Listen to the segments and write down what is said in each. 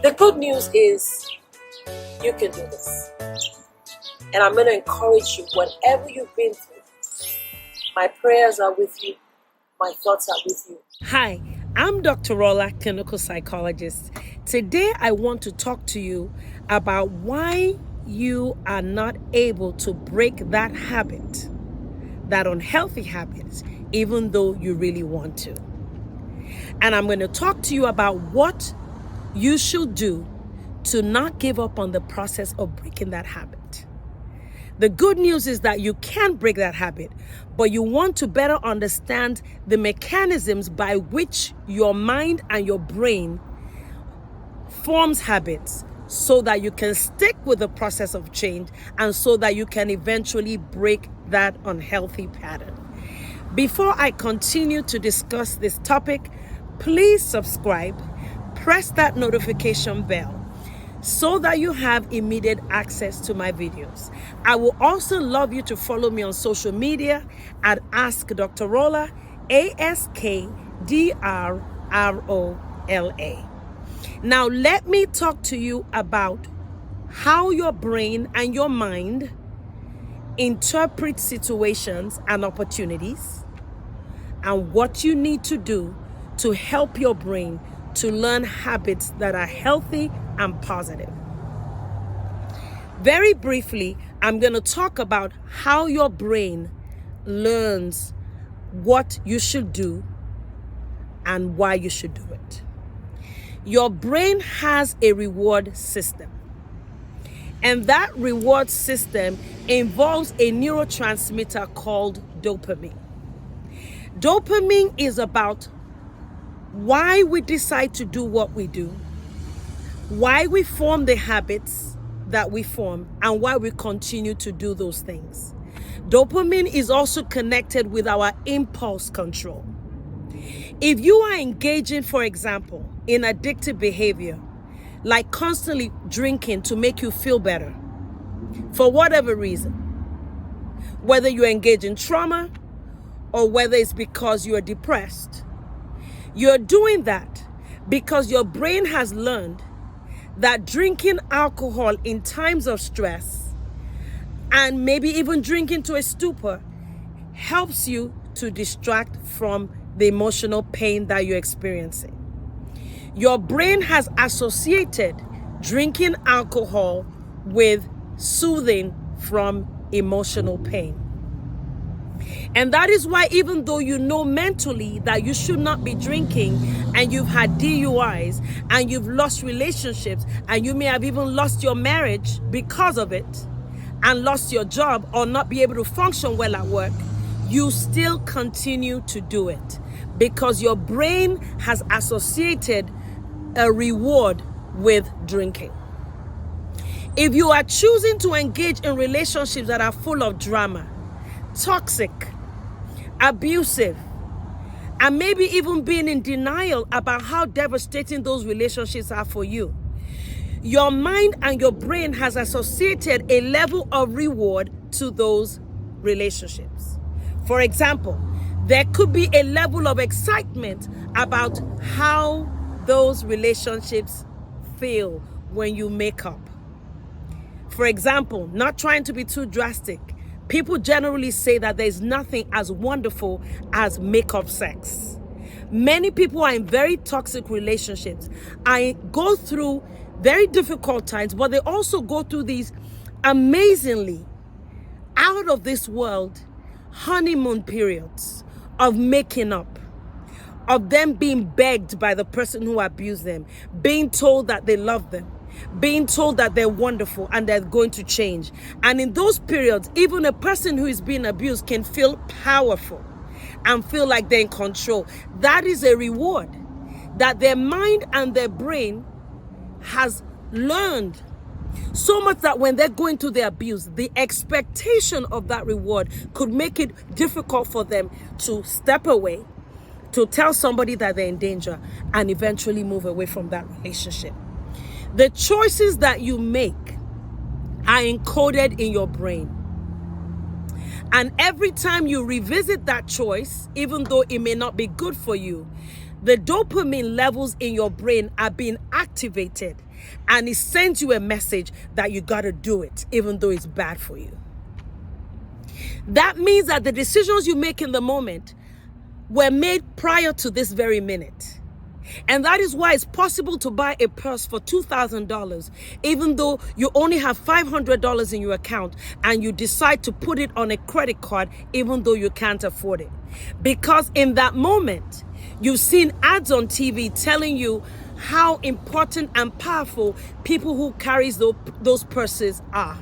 The good news is you can do this. And I'm going to encourage you, whatever you've been through, my prayers are with you, my thoughts are with you. Hi, I'm Dr. Rolla, clinical psychologist. Today I want to talk to you about why you are not able to break that habit, that unhealthy habit, even though you really want to. And I'm going to talk to you about what you should do to not give up on the process of breaking that habit. The good news is that you can break that habit, but you want to better understand the mechanisms by which your mind and your brain forms habits so that you can stick with the process of change and so that you can eventually break that unhealthy pattern. Before I continue to discuss this topic, please subscribe, press that notification bell so that you have immediate access to my videos. I will also love you to follow me on social media at Ask Dr. Rolla, AskDrRolla. Now let me talk to you about how your brain and your mind interpret situations and opportunities, and what you need to do to help your brain to learn habits that are healthy and positive. Very briefly, I'm going to talk about how your brain learns what you should do and why you should do it. Your brain has a reward system, and that reward system involves a neurotransmitter called dopamine. Dopamine is about why we decide to do what we do, why we form the habits that we form, and why we continue to do those things. Dopamine is also connected with our impulse control. If you are engaging, for example, in addictive behavior, like constantly drinking to make you feel better, for whatever reason, whether you engage in trauma or whether it's because you are depressed, you're doing that because your brain has learned that drinking alcohol in times of stress and maybe even drinking to a stupor helps you to distract from the emotional pain that you're experiencing. Your brain has associated drinking alcohol with soothing from emotional pain. And that is why, even though you know mentally that you should not be drinking, and you've had DUIs, and you've lost relationships, and you may have even lost your marriage because of it, and lost your job or not be able to function well at work, you still continue to do it because your brain has associated a reward with drinking. If you are choosing to engage in relationships that are full of drama, toxic, abusive, and maybe even being in denial about how devastating those relationships are for you, your mind and your brain has associated a level of reward to those relationships. For example, there could be a level of excitement about how those relationships feel when you make up. For example, not trying to be too drastic, people generally say that there's nothing as wonderful as make-up sex. Many people are in very toxic relationships. I go through very difficult times, but they also go through these amazingly out of this world honeymoon periods of making up, of them being begged by the person who abused them, being told that they love them, being told that they're wonderful and they're going to change. And in those periods, even a person who is being abused can feel powerful and feel like they're in control. That is a reward that their mind and their brain has learned. So much that when they're going through the abuse, the expectation of that reward could make it difficult for them to step away, to tell somebody that they're in danger, and eventually move away from that relationship. The choices that you make are encoded in your brain. And every time you revisit that choice, even though it may not be good for you, the dopamine levels in your brain are being activated, and it sends you a message that you got to do it, even though it's bad for you. That means that the decisions you make in the moment were made prior to this very minute. And that is why it's possible to buy a purse for $2,000, even though you only have $500 in your account, and you decide to put it on a credit card, even though you can't afford it. Because in that moment, you've seen ads on TV telling you how important and powerful people who carry those purses are.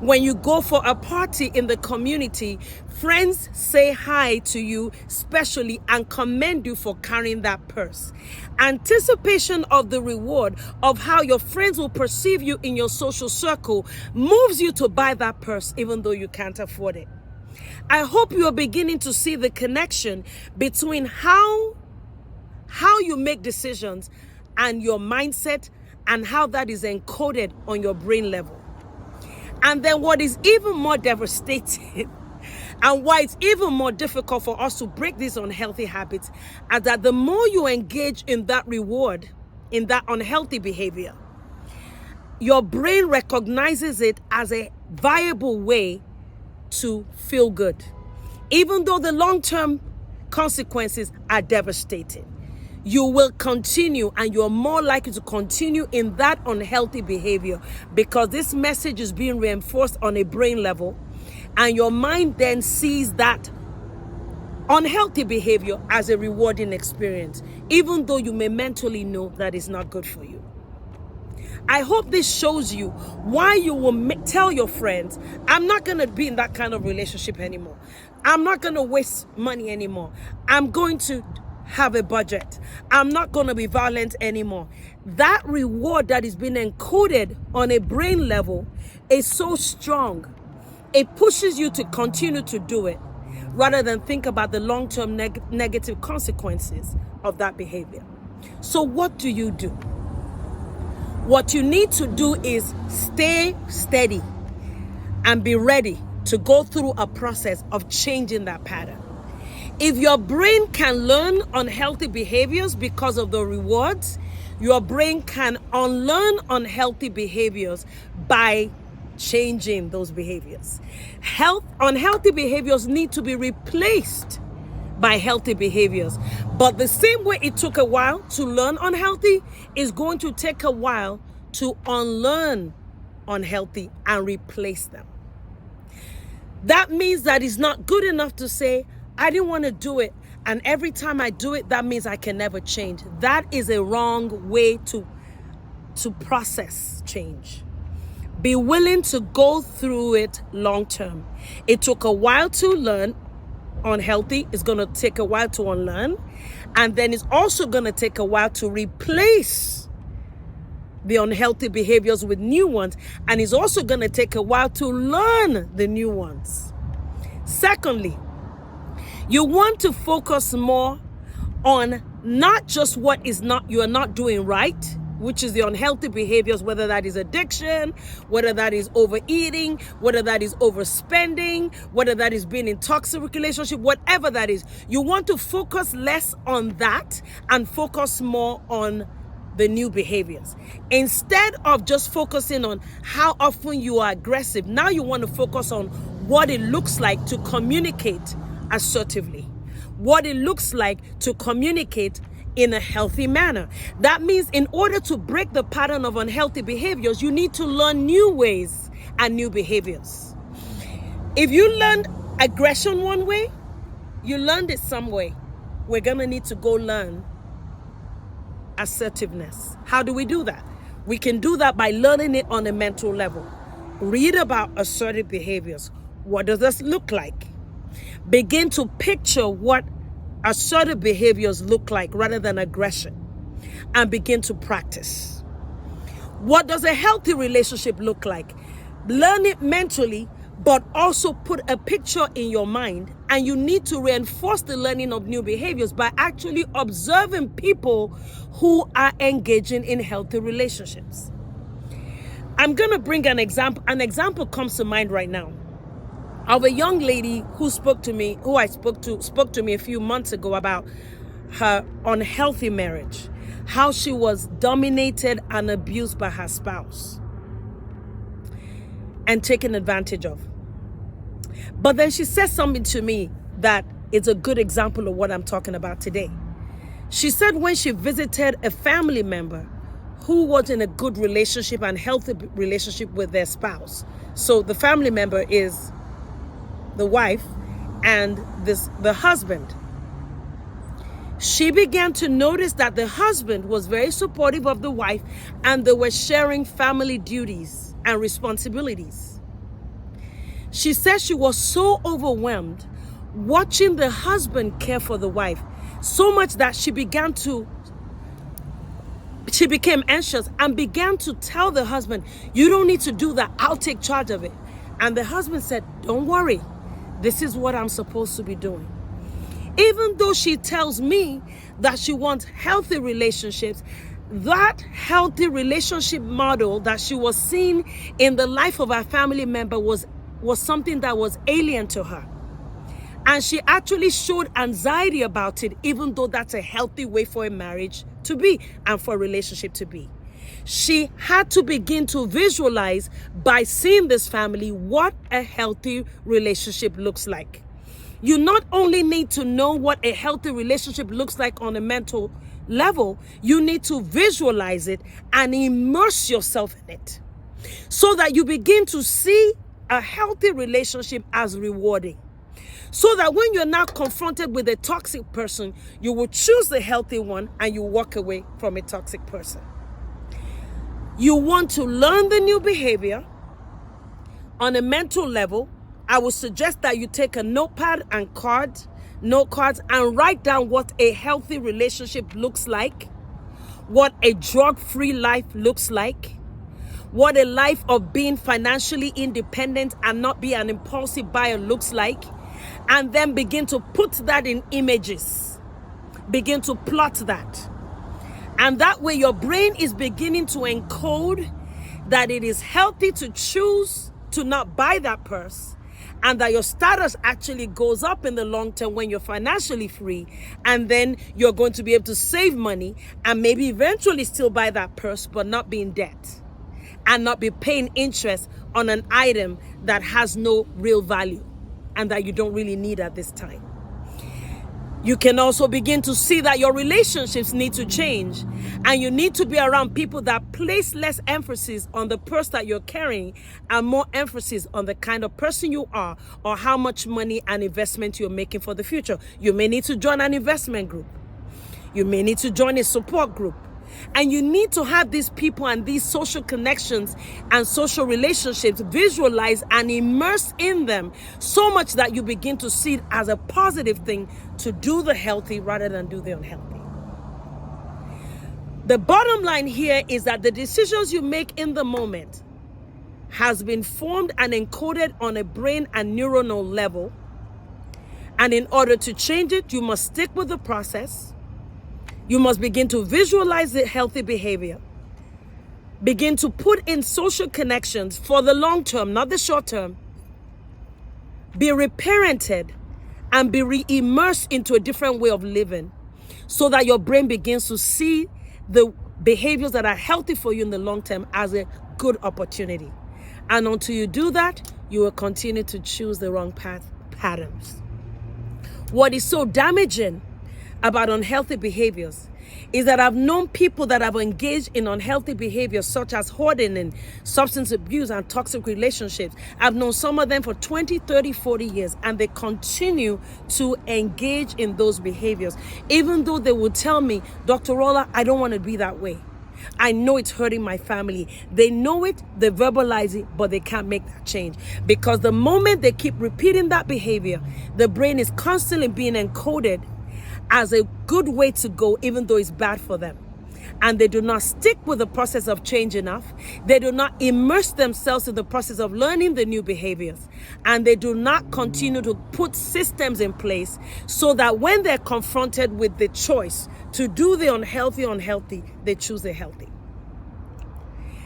When you go for a party in the community, friends say hi to you specially and commend you for carrying that purse. Anticipation of the reward of how your friends will perceive you in your social circle moves you to buy that purse even though you can't afford it. I hope you are beginning to see the connection between how you make decisions and your mindset, and how that is encoded on your brain level. And then what is even more devastating and why it's even more difficult for us to break these unhealthy habits is that the more you engage in that reward, in that unhealthy behavior, your brain recognizes it as a viable way to feel good, even though the long-term consequences are devastating. You will continue, and you're more likely to continue in that unhealthy behavior because this message is being reinforced on a brain level, and your mind then sees that unhealthy behavior as a rewarding experience, even though you may mentally know that it's not good for you. I hope this shows you why you will tell your friends, I'm not going to be in that kind of relationship anymore. I'm not going to waste money anymore. I'm going to have a budget. I'm not going to be violent anymore. That reward that is being encoded on a brain level is so strong. It pushes you to continue to do it rather than think about the long-term negative consequences of that behavior. So what do you do? What you need to do is stay steady and be ready to go through a process of changing that pattern. If your brain can learn unhealthy behaviors because of the rewards, your brain can unlearn unhealthy behaviors by changing those behaviors. Unhealthy behaviors need to be replaced by healthy behaviors. But the same way it took a while to learn unhealthy is going to take a while to unlearn unhealthy and replace them. That means that it's not good enough to say, I didn't want to do it, and every time I do it, that means I can never change. That is a wrong way to process change. Be willing to go through it long term. It took a while to learn unhealthy. It's going to take a while to unlearn. And then it's also going to take a while to replace the unhealthy behaviors with new ones. And it's also going to take a while to learn the new ones. Secondly, you want to focus more on not just what you are not doing right, which is the unhealthy behaviors, whether that is addiction, whether that is overeating, whether that is overspending, whether that is being in toxic relationship, whatever that is. You want to focus less on that and focus more on the new behaviors. Instead of just focusing on how often you are aggressive, now you want to focus on what it looks like to communicate assertively, what it looks like to communicate in a healthy manner. That means in order to break the pattern of unhealthy behaviors, you need to learn new ways and new behaviors. If you learned aggression one way, you learned it some way. We're going to need to go learn assertiveness. How do we do that? We can do that by learning it on a mental level. Read about assertive behaviors. What does this look like? Begin to picture what assertive behaviors look like rather than aggression, and begin to practice. What does a healthy relationship look like? Learn it mentally, but also put a picture in your mind, and you need to reinforce the learning of new behaviors by actually observing people who are engaging in healthy relationships. I'm going to bring an example. An example comes to mind right now of a young lady who spoke to me a few months ago about her unhealthy marriage, how she was dominated and abused by her spouse and taken advantage of. But then she said something to me that is a good example of what I'm talking about today. She said when she visited a family member who was in a good relationship and healthy relationship with their spouse. So the family member is the wife and the husband. She began to notice that the husband was very supportive of the wife and they were sharing family duties and responsibilities. She said she was so overwhelmed watching the husband care for the wife, so much that she became anxious and began to tell the husband, you don't need to do that, I'll take charge of it. And the husband said, don't worry, this is what I'm supposed to be doing. Even though she tells me that she wants healthy relationships, that healthy relationship model that she was seeing in the life of her family member was something that was alien to her. And she actually showed anxiety about it, even though that's a healthy way for a marriage to be and for a relationship to be. She had to begin to visualize by seeing this family what a healthy relationship looks like. You not only need to know what a healthy relationship looks like on a mental level, you need to visualize it and immerse yourself in it so that you begin to see a healthy relationship as rewarding. So that when you're now confronted with a toxic person, you will choose the healthy one and you walk away from a toxic person. You want to learn the new behavior on a mental level. I would suggest that you take a notepad and note cards and write down what a healthy relationship looks like, what a drug-free life looks like, what a life of being financially independent and not be an impulsive buyer looks like. And then begin to put that in images. Begin to plot that. And that way your brain is beginning to encode that it is healthy to choose to not buy that purse, and that your status actually goes up in the long term when you're financially free, and then you're going to be able to save money and maybe eventually still buy that purse but not be in debt and not be paying interest on an item that has no real value and that you don't really need at this time. You can also begin to see that your relationships need to change, and you need to be around people that place less emphasis on the purse that you're carrying and more emphasis on the kind of person you are or how much money and investment you're making for the future. You may need to join an investment group. You may need to join a support group. And you need to have these people and these social connections and social relationships visualized and immersed in them so much that you begin to see it as a positive thing to do the healthy rather than do the unhealthy. The bottom line here is that the decisions you make in the moment has been formed and encoded on a brain and neuronal level. And in order to change it, you must stick with the process. You must begin to visualize the healthy behavior. Begin to put in social connections for the long term, not the short term. Be reparented and be re-immersed into a different way of living so that your brain begins to see the behaviors that are healthy for you in the long term as a good opportunity. And until you do that, you will continue to choose the wrong patterns. What is so damaging about unhealthy behaviors is that I've known people that have engaged in unhealthy behaviors such as hoarding and substance abuse and toxic relationships. I've known some of them for 20, 30, 40 years, and they continue to engage in those behaviors. Even though they would tell me, Dr. Rolla, I don't want to be that way. I know it's hurting my family. They know it, they verbalize it, but they can't make that change. Because the moment they keep repeating that behavior, the brain is constantly being encoded as a good way to go, even though it's bad for them. And they do not stick with the process of change enough. They do not immerse themselves in the process of learning the new behaviors. And they do not continue to put systems in place so that when they're confronted with the choice to do the unhealthy, they choose the healthy.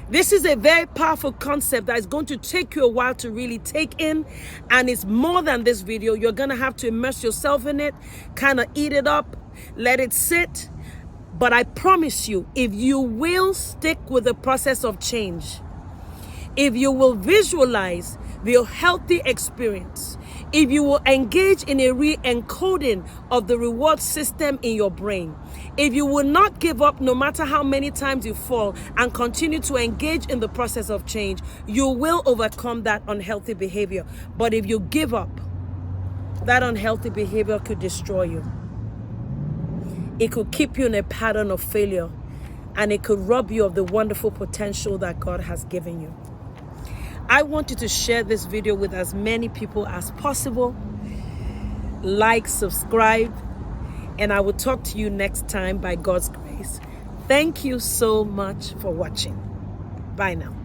This is a very powerful concept that is going to take you a while to really take in, and it's more than this video. You're going to have to immerse yourself in it, kind of eat it up, let it sit. But I promise you, if you will stick with the process of change, if you will visualize the healthy experience, if you will engage in a re-encoding of the reward system in your brain, if you will not give up no matter how many times you fall and continue to engage in the process of change, you will overcome that unhealthy behavior. But if you give up, that unhealthy behavior could destroy you. It could keep you in a pattern of failure, and it could rob you of the wonderful potential that God has given you. I want you to share this video with as many people as possible. Like, subscribe, and I will talk to you next time by God's grace. Thank you so much for watching. Bye now.